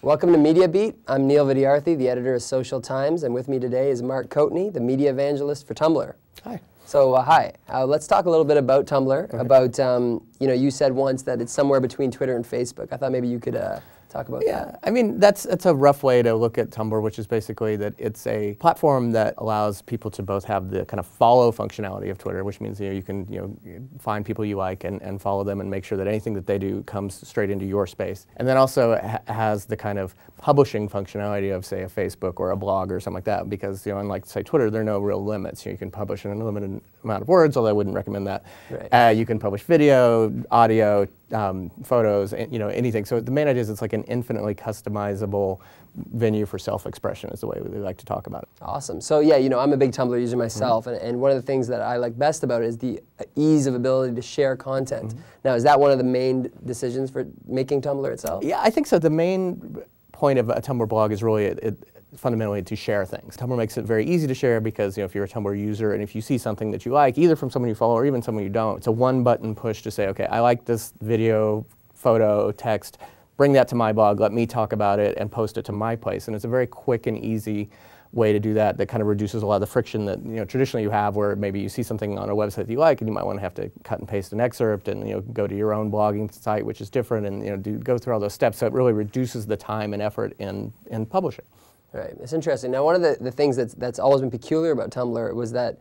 Welcome to Media Beat. I'm Neil Vidyarthi, the editor of Social Times, and with me today is Mark Coatney, the media evangelist for Tumblr. Hi. So, hi. Let's talk a little bit about Tumblr. About, you said once that it's somewhere between Twitter and Facebook. I thought maybe you could talk about that. Yeah, I mean, that's a rough way to look at Tumblr, which is basically that it's a platform that allows people to both have the kind of follow functionality of Twitter, which means you can find people you like and follow them and make sure that anything that they do comes straight into your space. And then also has the kind of publishing functionality of, say, a Facebook or a blog or something like that, because unlike, say, Twitter, there are no real limits. You can publish an unlimited amount of words, although I wouldn't recommend that. Right. You can publish video, audio, photos, anything. So the main idea is it's like an infinitely customizable venue for self-expression is the way we like to talk about it. Awesome. So yeah, I'm a big Tumblr user myself, and one of the things that I like best about it is the ease of ability to share content. Now, is that one of the main decisions for making Tumblr itself? Yeah, I think so. The main point of a Tumblr blog is really fundamentally to share things. Tumblr makes it very easy to share because if you're a Tumblr user and if you see something that you like, either from someone you follow or even someone you don't, it's a one-button push to say, okay, I like this video, photo, text, bring that to my blog, let me talk about it and post it to my place. And it's a very quick and easy way to do that kind of reduces a lot of the friction that traditionally you have, where maybe you see something on a website that you like and you might want to have to cut and paste an excerpt and go to your own blogging site, which is different, and go through all those steps. So it really reduces the time and effort in publishing. Right, it's interesting. Now, one of the things that's always been peculiar about Tumblr was that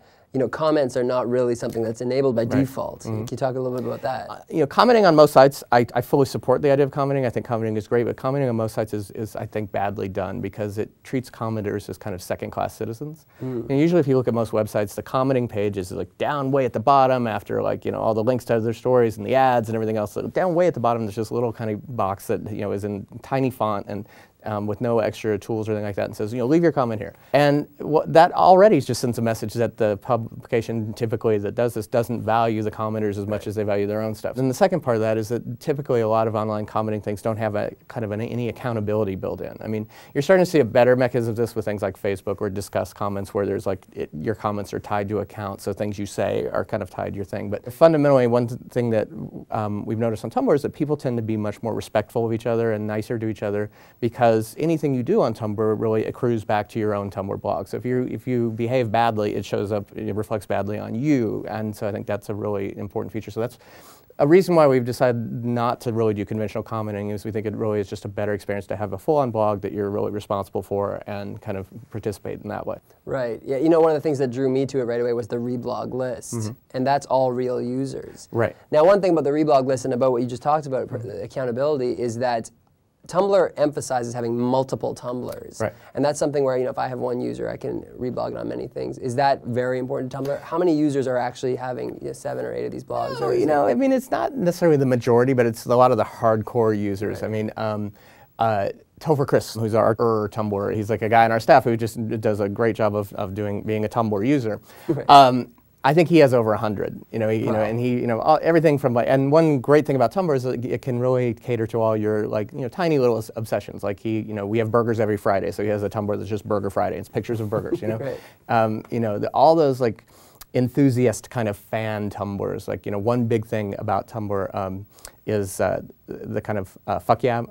comments are not really something that's enabled by default. Can you talk a little bit about that? Commenting on most sites, I fully support the idea of commenting. I think commenting is great, but commenting on most sites is I think, badly done because it treats commenters as kind of second-class citizens. And usually if you look at most websites, the commenting page is like down way at the bottom after all the links to their stories and the ads and everything else. So down way at the bottom, there's this little kind of box that is in tiny font and with no extra tools or anything like that, and says, leave your comment here. And that already just sends a message that the publication typically that does this doesn't value the commenters as much as they value their own stuff. And the second part of that is that typically a lot of online commenting things don't have any accountability built in. I mean, you're starting to see a better mechanism of this with things like Facebook or Discuss comments, where there's your comments are tied to accounts, so things you say are kind of tied to your thing. But fundamentally, one thing that we've noticed on Tumblr is that people tend to be much more respectful of each other and nicer to each other because anything you do on Tumblr really accrues back to your own Tumblr blog. So if you behave badly, it shows up, it reflects badly on you, and so I think that's a really important feature. So that's a reason why we've decided not to really do conventional commenting, is we think it really is just a better experience to have a full-on blog that you're really responsible for and kind of participate in that way. Right. Yeah. One of the things that drew me to it right away was the reblog list, and that's all real users. Right. Now, one thing about the reblog list and about what you just talked about, accountability, is that Tumblr emphasizes having multiple Tumblrs. Right. And that's something where, if I have one user, I can reblog it on many things. Is that very important to Tumblr? How many users are actually having 7 or 8 of these blogs? Oh, I mean, it's not necessarily the majority, but it's a lot of the hardcore users. Right. I mean, Topher Chris, who's our Tumblr, he's like a guy on our staff who just does a great job of being a Tumblr user. Right. I think he has over 100, and everything from and one great thing about Tumblr is that it can really cater to all your tiny little obsessions. Like we have burgers every Friday, so he has a Tumblr that's just Burger Friday. It's pictures of burgers, Right. All those enthusiast kind of fan Tumblrs. One big thing about Tumblr is the kind of fuck yeah.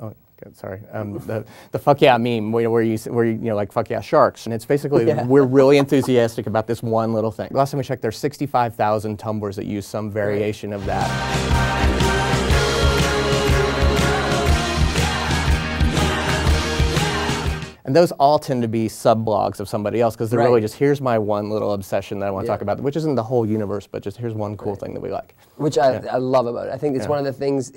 Sorry, the fuck yeah meme where you fuck yeah sharks, and it's basically we're really enthusiastic about this one little thing. Last time we checked, there's 65,000 Tumblrs that use some variation of that. And those all tend to be sub-blogs of somebody else, because they're really just, here's my one little obsession that I want to talk about, which isn't the whole universe, but just here's one cool thing that we like. Which I love about it. I think it's one of the things,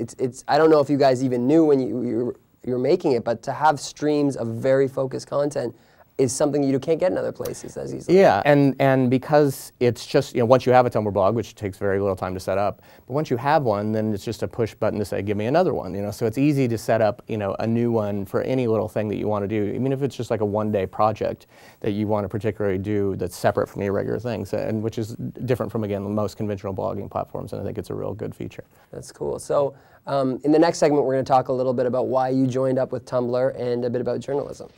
I don't know if you guys even knew when you're making it, but to have streams of very focused content is something you can't get in other places as easily. Yeah, and because it's just, once you have a Tumblr blog, which takes very little time to set up, but once you have one, then it's just a push button to say, give me another one, so it's easy to set up, a new one for any little thing that you want to do, even if it's just like a one-day project that you want to particularly do that's separate from your regular things, and which is different from, again, most conventional blogging platforms, and I think it's a real good feature. That's cool. So in the next segment, we're going to talk a little bit about why you joined up with Tumblr and a bit about journalism.